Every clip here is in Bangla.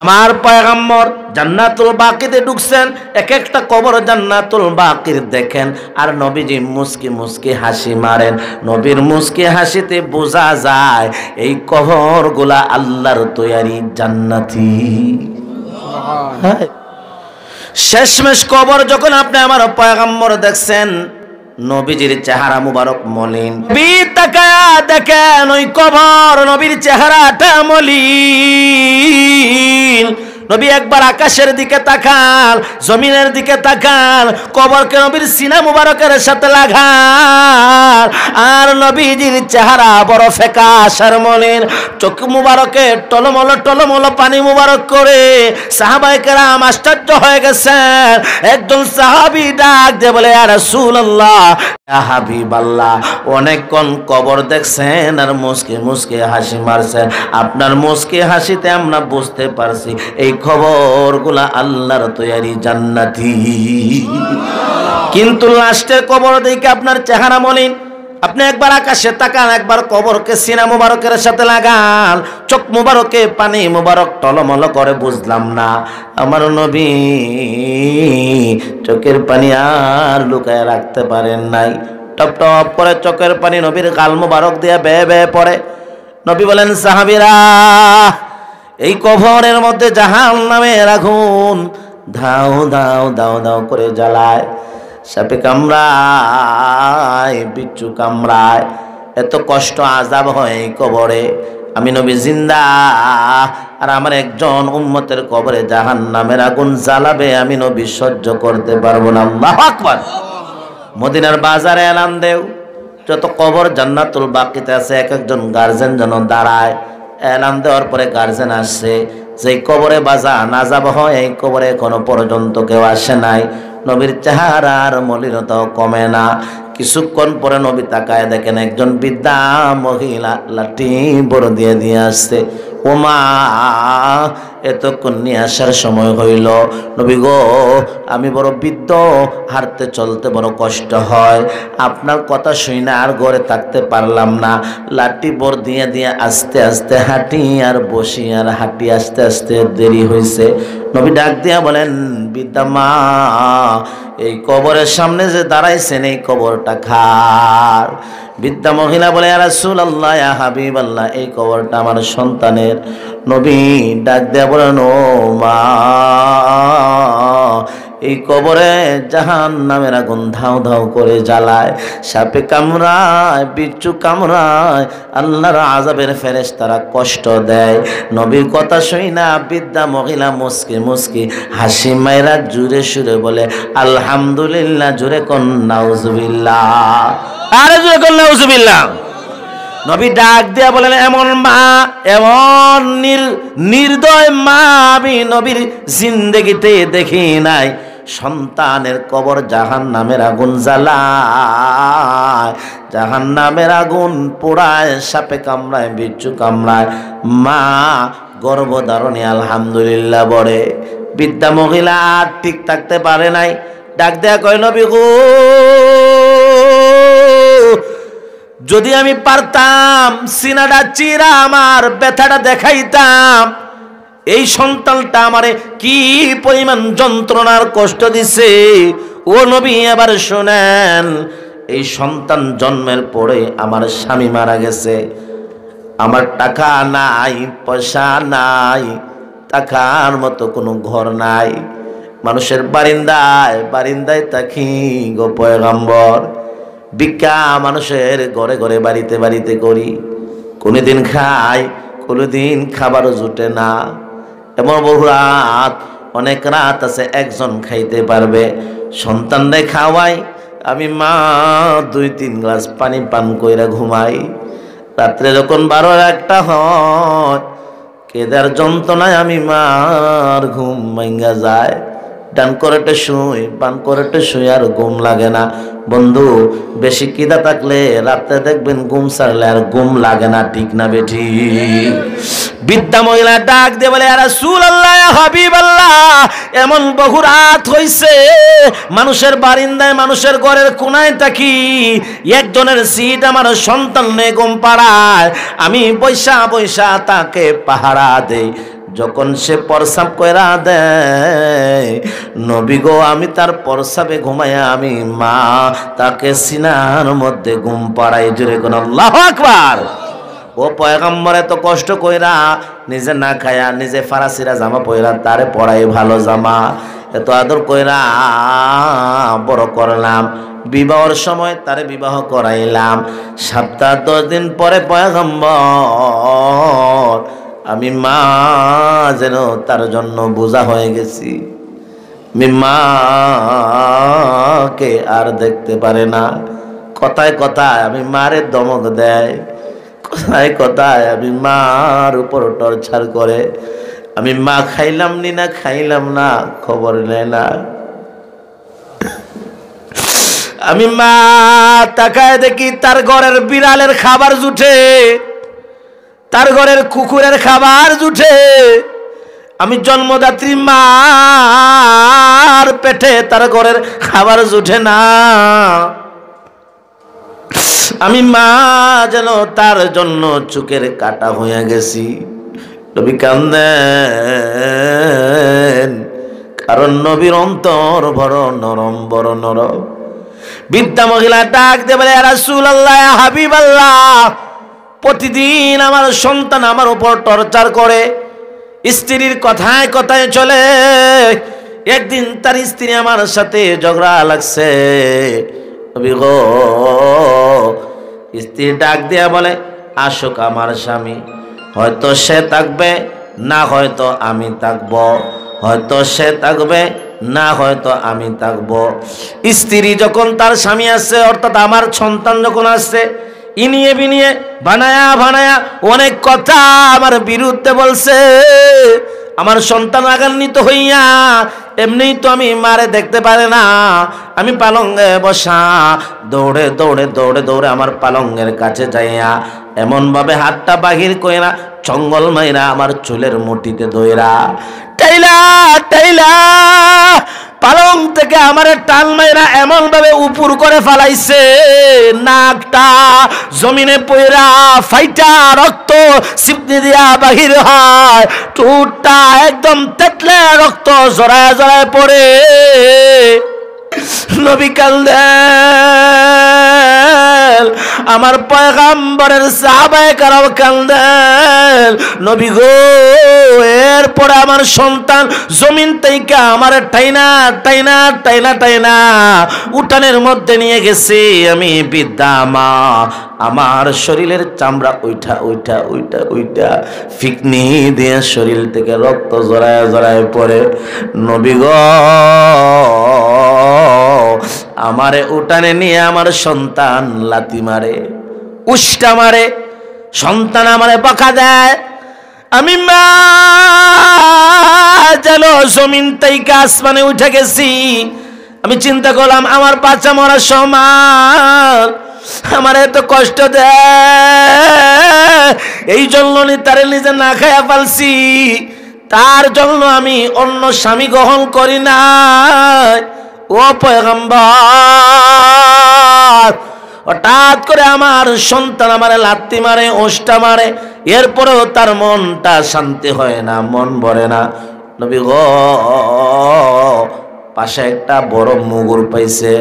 আমার পয়গম্বর জান্নাতুল বাকিতে ঢুকছেন, এক একটা কবর জান্নাতুল বাকির দেখেন, আর নবীজি মুস্কি মুস্কি হাসি মারেন। নবীর মুস্কি হাসিতে বোঝা যায় এই কবরগুলা আল্লাহর তৈরি জান্নাতি। শেষমেশ কবর যখন আপনি আমার পয়গম্বর দেখছেন, নবীজির চেহারা মুবারক মলিন, তাকায়া দেখেন ওই কবর, নবীর চেহারাটা মলিন। নবী একবার আকাশের দিকে তাকান, জমিনের দিকে তাকান, কবরকে নবীর সিনা মুবারকের সাথে লাগান, আর নবীজির চেহারা বড় ফ্যাকাশ আর মলিন। চোখ মুবারকে টলমল টলমল পানি মুবারক করে সাহাবায়ে কেরাম আশ্চর্য হয়ে গেছেন। একজন সাহাবী ডাক দিয়ে বলে, ইয়া রাসূলুল্লাহ, ইয়া হাবিবাল্লাহ, অনেকক্ষণ কবর দেখছেন আর মুস্কি মুস্কি হাসি মারছেন, আপনার মুস্কি হাসিতে আমরা বুঝতে পারছি এই খবরগুলা আল্লাহর তৈরি জান্নাতি। কিন্তু লাস্টের কবর দেখে আপনার চেহারা মলিন। আপনি একবার আকাশে তাকান, একবার কবরকে সিনা মুবারকের সাথে লাগান, চোখ মুবারকে পানি মুবারক টলমল করে, বুঝলাম না আমার নবী চোখের পানি আর লুকায় রাখতে পারেন নাই। টপ টপ করে চোখের পানি নবীর গাল মুবারক দিয়ে বেয়ে বেয়ে পড়ে। নবী বলেন, সাহাবীরা, এই কবরের মধ্যে জাহান্নামের আগুন ধাও ধাও দাও দাও করে জ্বালায়, সাপে কামড়ায়, বিচ্ছু কামড়ায়, এত কষ্ট আযাব হয় এই কবরে। আমি নবী জিন্দা, আর আমার একজন উম্মতের কবরে জাহান্নামের আগুন জ্বালাবে, আমি নবী সহ্য করতে পারবো না। আল্লাহু আকবার। মদিনার বাজারে এলান দেও, যত কবর জান্নাতুল বাকিতে আছে এক একজন গার্জেন যেন দাঁড়ায়। এলান দেওয়ার পরে গার্জেন আসছে, যে কবরে বাজান আযাব হয় এই কবরে এখনো পর্যন্ত কেউ আসে নাই। নবীর চেহারার মলিনতাও কমে না। কিছুক্ষণ পরে নবী তাকায় দেখেন একজন বৃদ্ধা মহিলা লাঠি বড় দিয়ে দিয়ে আসছে। ও মা, এতক্ষণ নিয়ে আসার সময় হইল। নবী গো, আমি বড় বৃদ্ধ, হাঁটতে চলতে বড় কষ্ট হয়, আপনার কথা শুই না আর ঘরে থাকতে পারলাম না, লাঠি বড় দিয়ে দিয়ে আস্তে আস্তে হাঁটি আর বসি আর হাঁটি, আস্তে আস্তে দেরি হয়েছে। নবী ডাক দিয়া বলেন, বৃদ্ধা মা, এই কবরের সামনে যে দাঁড়াইছেন এই কবরটা খার। বৃদ্ধা মহিলা বলে, ইয়া রাসূলুল্লাহ, ইয়া হাবিবাল্লাহ, এই কবরটা আমার সন্তানের। নবী ডাক দেয়া বলেন, ও মা, এই কবরে জাহান্নামের আগুন ধাও ধাও করে জ্বালায়, সাপে কামড়ায়, বিচ্ছু কামড়ায়, আল্লাহর আযাবের ফেরেশতারা কষ্ট দেয়। নবীর কথা শুই না বৃদ্ধা মহিলা মুস্কি মুস্কি হাসি মাইরা জুরে সুরে বলে, আলহামদুলিল্লাহ। জুরে কোন নাউজুবিল্লাহ, আরে জুরে কোন নাউজুবিল্লাহ। নবী ডাক দিয়া বলেন, এমন মা, এমন নির্দয় মা আমি নবীর জিন্দেগিতে দেখি নাই। সন্তানের কবর জাহান্নামের আগুন জ্বালায়, জাহান্নামের আগুন পোড়ায়, সাপে কামড়ায়, বিচ্ছু কামড়ায়, মা গর্ভধারণে আলহামদুলিল্লাহ বলে। বৃদ্ধা মহিলা আর ঠিক থাকতে পারে নাই, ডাক দেয়া কয়, নবী গো, যদি আমি পারতাম সিনাটা চিরা আমার ব্যথাটা দেখাইতাম, এই সন্তানটা আমারে কি পরিমাণ যন্ত্রণার কষ্ট দিছে। ও নবী, এবার শোনেন, এই সন্তান জন্মের পরে আমার স্বামী মারা গেছে, আমার টাকা নাই, পয়সা নাই, থাকার মতো কোনো ঘর নাই, মানুষের বারিন্দায় বারিন্দায় থাকি গো পয়গম্বর। ভিক্ষা মানুষের ঘরে ঘরে বাড়িতে বাড়িতে করি, কোনোদিন খাই, কোনোদিন খাবারও জুটে না। এমন বহু রাত, অনেক রাত আছে একজন খাইতে পারবে, সন্তানরে খাওয়াই, আমি মা 2-3 গ্লাস পানি পান কইরা ঘুমাই। রাত্রে যখন 12-1টা হয়, কেদার যন্ত্রণায় আমি মার ঘুম ভাঙ্গা যায়। ডান করেটে শুই, বান করেটে শুই, আর ঘুম লাগে না। বন্ধু, বেশি কিদা থাকলে রাতে দেখবেন ঘুম ছাড়লে আর ঘুম লাগে না, ঠিক না বেঠি? বৃদ্ধা মহিলা ডাক দিয়ে বলে, ইয়া রাসূলুল্লাহ, ইয়া হাবিবাল্লাহ, এমন বহু রাত হইছে, মানুষের বারিন্দায় মানুষের ঘরের কোনায় থাকি, একজনের সিট আমার সন্তান নে ঘুম পাড়ায়, আমি বৈশা বৈশা তাকে পাহারা দেই। যখন সে প্রস্রাব কইরা দেয়, নবী গো আমি তার প্রস্রাবে ঘুমাইয়া আমি মা তাকে সিনার মধ্যে ঘুম পাড়াই। জোরে কোন আল্লাহু আকবার। ও পয়গম্বর এত কষ্ট কইরা নিজে না খায়া নিজে ফারাসিরা জামা পয়রা তারে পড়াই ভালো জামা, এত আদর কইরা বড় করলাম, বিবাহের সময় তারে বিবাহ করাইলাম। সপ্তাহ 10 দিন পরে পয়গম্বর আমি মা যেন তার জন্য বোঝা হয়ে গেছি। আমি মাকে আর দেখতে পারে না। কথায় কথায় আমি মারে ধমক দেয়, কথায় কথায় আমি মার উপর টর্চার করে। আমি মা খাইলাম নি না খাইলাম না খবর নেয় না। আমি মা তাকায় দেখি তার ঘরের বিড়ালের খাবার জুটে, তার ঘরের কুকুরের খাবার জুটে। আমি জন্মদাত্রী মার পেটে তার ঘরের খাবার জুটে না। আমি মা যেন তার জন্য চোখের কাটা হয়ে গেছি। নবী কান্দেন, কারণ নবীর অন্তর বড় নরম, বড় নরম। বৃদ্ধা মহিলা ডাক দিয়ে বলে, রাসূলুল্লাহ, হাবিবাল্লাহ, প্রতিদিন আমার সন্তান আমার উপর টর্চার করে, স্ত্রীর কথায় কথায় চলে। একদিন তার স্ত্রী আমার সাথে ঝগড়া লাগছে। নবী গো, স্ত্রী ডাক দিয়া বলে, আসুক আমার স্বামী, হয়তো সে থাকবে না হয়তো আমি থাকবো, হয়তো সে থাকবে না হয়তো আমি থাকবো। স্ত্রী যখন তার স্বামী আসছে, অর্থাৎ আমার সন্তান যখন আসছে, ইনিয়ে বিনিয়ে বানায়া বানায়া অনেক কথা আমার বিরুদ্ধে বলছে। আমার সন্তান রাগান্বিত হইয়া, এমনি তো আমি মারে দেখতে পারে না, আমি পালঙ্গে বসা, দৌড়ে দৌড়ে দৌড়ে দৌড়ে আমার পালঙ্গের কাছে যাইয়া এমন ভাবে হাতটা বাহির কইরা চঙ্গল মাইরা আমার চুলের মুঠিতে দইরা টাইলা টাইলা পালং থেকে আমার টান মাইরা এমন ভাবে উপর করে ফালাইছে, নাকটা জমিনে পইরা ফাইটা রক্ত সিপনি দিয়া বাহির হয়, টুটটা একদম তেতলে রক্ত জড়ায় জড়ায় পড়ে। নবী কান্দেন, আমার পয়গম্বরের সাহাবায়ে কেরাম কান্দেন, নবী গো, এরপরে আমার সন্তান জমিন থেকে আমার টাইনা টাইনা টাইনা টাইনা উঠানের মধ্যে নিয়ে গেছে। আমি বৃদ্ধা মা, আমার শরীরের চামড়া উঠা উঠা উঠা উঠা ফিকনি দিয়ে শরীর থেকে রক্ত জড়ায় জড়ায় পড়ে। নবী গো, আমারে উঠানে নিয়ে আমার সন্তান লাথি মারে, উষ্টা মারে, সন্তান আমারে বকা দেয়। আমি মা যেন জমিন থেকে আসমানে উঠে গেছি। আমি চিন্তা করলাম আমার বাচ্চা মরার সমান, আমার এত কষ্ট দেয়, এই জন্য তারে নিজে না খাইয়া পালছি, তার জন্য আমি অন্য স্বামী গ্রহণ করি না। ও পয়গম্বর, হঠাৎ করে আমার সন্তান আমারে লাথি মারে, ওষ্টা মারে, এরপরেও তার মনটা শান্তি হয় না, মন ভরে না। নবী গো, পাশে একটা বড় মুগুর পাইছে,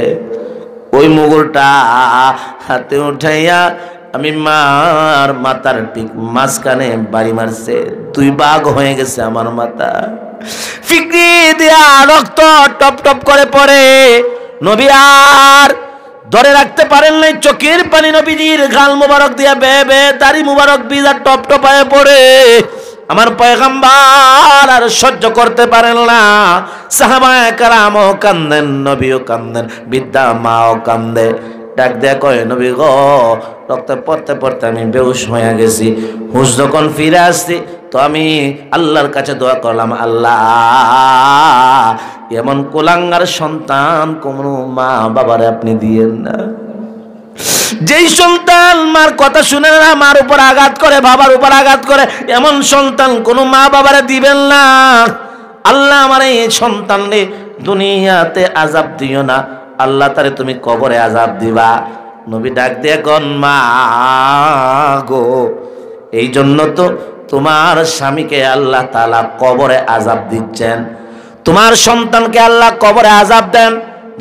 ওই মুগুরটা হাতে উঠাইয়া আমি মার মাথার ঠিক মাঝখানে বাড়ি মারছে, 2 ভাগ হয়ে গেছে আমার মাথা, ফিকরি দিয়া রক্ত টপ টপ করে পড়ে। নবী আর ধরে রাখতে পারেন নাই, চোখের পানি নবীজির গাল মুবারক দিয়া বে বে দাড়ি মুবারক বিজা টপ টপায় পড়ে। আমার পয়গম্বর আর সহ্য করতে পারেন না, সাহাবায়ে কেরামও কান্দেন, নবীও কান্দেন, বৃদ্ধা মাও কান্দে। ডাক দেয়া কয়, নবী গো, রক্তে পড়তে পড়তে আমি বেহুশ হয়ে গেছি। হুঁশ যখন ফিরে আসছি তো আমি আল্লাহর কাছে দোয়া করলাম, আল্লাহ, এমন কুলাঙ্গার সন্তান কোন মা বাবারে আপনি দিয়েন না। যেই সন্তান মার কথা শুনে না, মার উপর আঘাত করে, বাবার উপর আঘাত করে, এমন সন্তান কোন মা বাবারে দিবেন না। আল্লাহ, আমার এই সন্তানরে দুনিয়াতে আযাব দিও না, আল্লাহ তারে তুমি কবরে আযাব দিবা। নবী ডাক দিয়ে কোন মা গো, এই জন্য তো তোমার স্বামীকে আল্লাহ তাআলা কবরে আযাব দিচ্ছেন, তোমার সন্তানকে আল্লাহ কবরে আযাব দেন,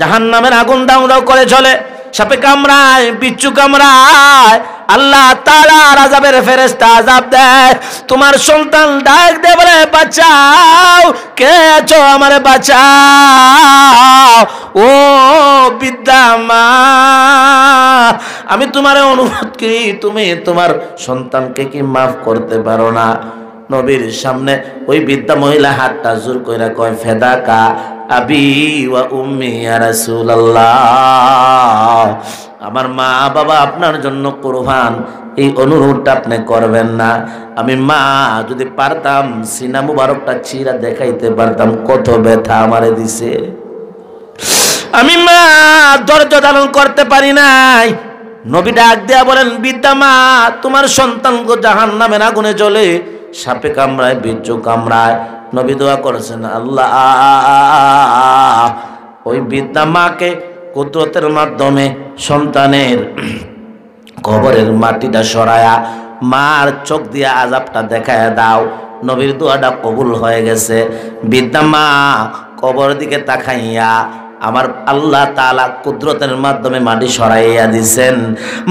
জাহান্নামের আগুন দাউ দাউ করে জ্বলে, সাপে কামড়ায়, বিচ্ছু কামড়ায়, আল্লাহ তাআলার আযাবের ফেরেশতা আযাব দেয়। তোমার সন্তান ডাক দিয়ে বলে বাঁচাও, কে আছো আমারে বাঁচাও। ও বিদ্যা মা, আমি তোমার অনুরোধ করি, তুমি তোমার সন্তানকে কি মাফ করতে পারো না? নবীর সামনে ওই বৃদ্ধা মহিলা হাতটা জোর কইরা কয় ফেদাকা আবি ওয়া উম্মি ইয়া রাসূলুল্লাহ, আমার মা বাবা আপনার জন্য কুরবান, এই অনুরোধটা আপনি করবেন না। আমি মা যদি পারতাম সিনা মুবারকটা চিরা দেখাইতে পারতাম কত ব্যথা আমারে দিছে। আমি মা ধৈর্য ধারণ করতে পারি নাই। নবী ডাক দেয়া বলেন বৃদ্ধা মা, তোমার সন্তান গো জাহান্নামের আগুনে জ্বলে, সাপে কামড়ায়, বিচ্ছু কামড়ায়। নবী দোয়া করেছেন আল্লাহ ওই বৃদ্ধা মাকে কুদরতের মাধ্যমে সন্তানের কবরের মাটিটা সরায়া মার চোখ দিয়া আযাবটা দেখায় দাও। নবীর দোয়াটা কবুল হয়ে গেছে। বৃদ্ধা মা কবরের দিকে তাকাইয়া আমার আল্লাহ তাআলা কুদরতের মাধ্যমে মাটি সরাইয়া দিছেন।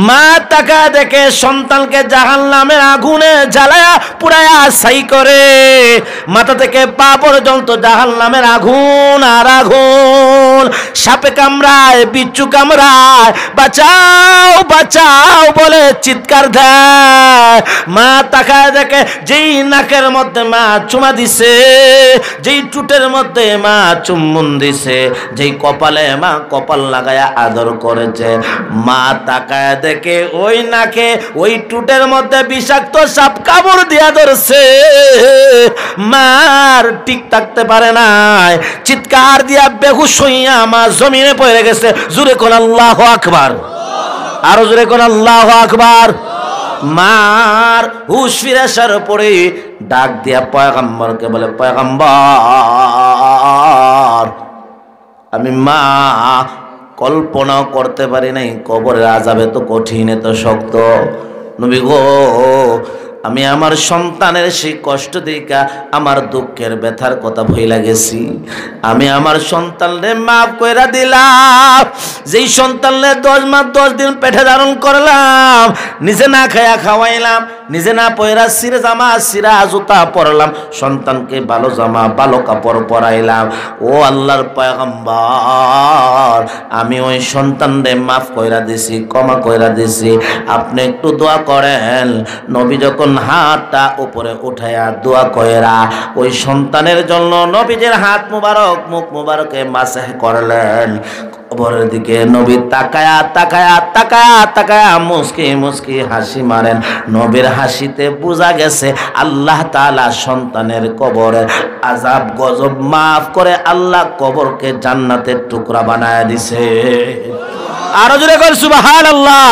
মা তাকা দেখে সন্তানকে জাহান্নামের আগুনে জ্বালায়া পুরায়া ছাই করে, মাথা থেকে পা পর্যন্ত জাহান্নামের আগুন আর আগুন। সাপে কামড়ায়, বিচ্ছু কামড়ায়, বাঁচাও বাঁচাও বলে চিৎকার দেয়। মা তাকায় দেখে যেই নাকের মধ্যে মা চুমা দিছে, যেই টুটের মধ্যে মা চুম্বন দিছে, যেই কপালে মা কপাল লাগায়া আদর করেছে, মা তাকায় দেখে ওই নাকে ওই টুটের মধ্যে বিষাক্ত সাপ কামড় দিয়া ধরছে। মার ঠিক থাকতে পারে নাই, চিৎকার দিয়া বেহুশ হইয়া মা জমিনে পড়ে গেছে। জোরে কোন আল্লাহু আকবার, আরো জোরে কোন আল্লাহু আকবার। মার হুশ ফিরে আসার পরে ডাক দিয়া পয়গম্বরকে বলে পয়গম্বর, আমি মা কল্পনাও করতে পারি নাই কবরের আযাবে তো কঠিন, এত শক্ত। নবী গো, আমি আমার সন্তানের সেই কষ্ট দেখা আমার দুঃখের ব্যথার কথা ভুইলা গেছি। আমি আমার সন্তানরে মাফ কইরা দিলাম। যেই সন্তানরে 10 মাস 10 দিন পেটে ধারণ করলাম, নিজে না খায়া খাওয়াইলাম, নিজে না পয়রা সিরে জামা সিরা জুতা পরলাম, সন্তানকে ভালো জামা ভালো কাপড় পরাইলাম। ও আল্লাহর পয়গম্বর, আমি ওই সন্তানরে মাফ কইরা দিছি, ক্ষমা কইরা দিছি, আপনি একটু দোয়া করেন। নবী যখন হাতটা উপরে উঠায়া দোয়া কইরা ওই সন্তানের জন্য নবীদের হাত মুবারক মুখ মুবারকে মাসহ করলেন। কবরের দিকে নবী তাকায়া তাকায়া তাকায়া তাকায়া মুস্কি মুস্কি হাসি মারেন। নবীর হাসিতে বোঝা গেছে আল্লাহ তাআলা সন্তানের কবরের আযাব গজব মাফ করে আল্লাহ কবরকে জান্নাতের টুকরা বানায় দিছে। আরো জোরে কর সুবহানাল্লাহ।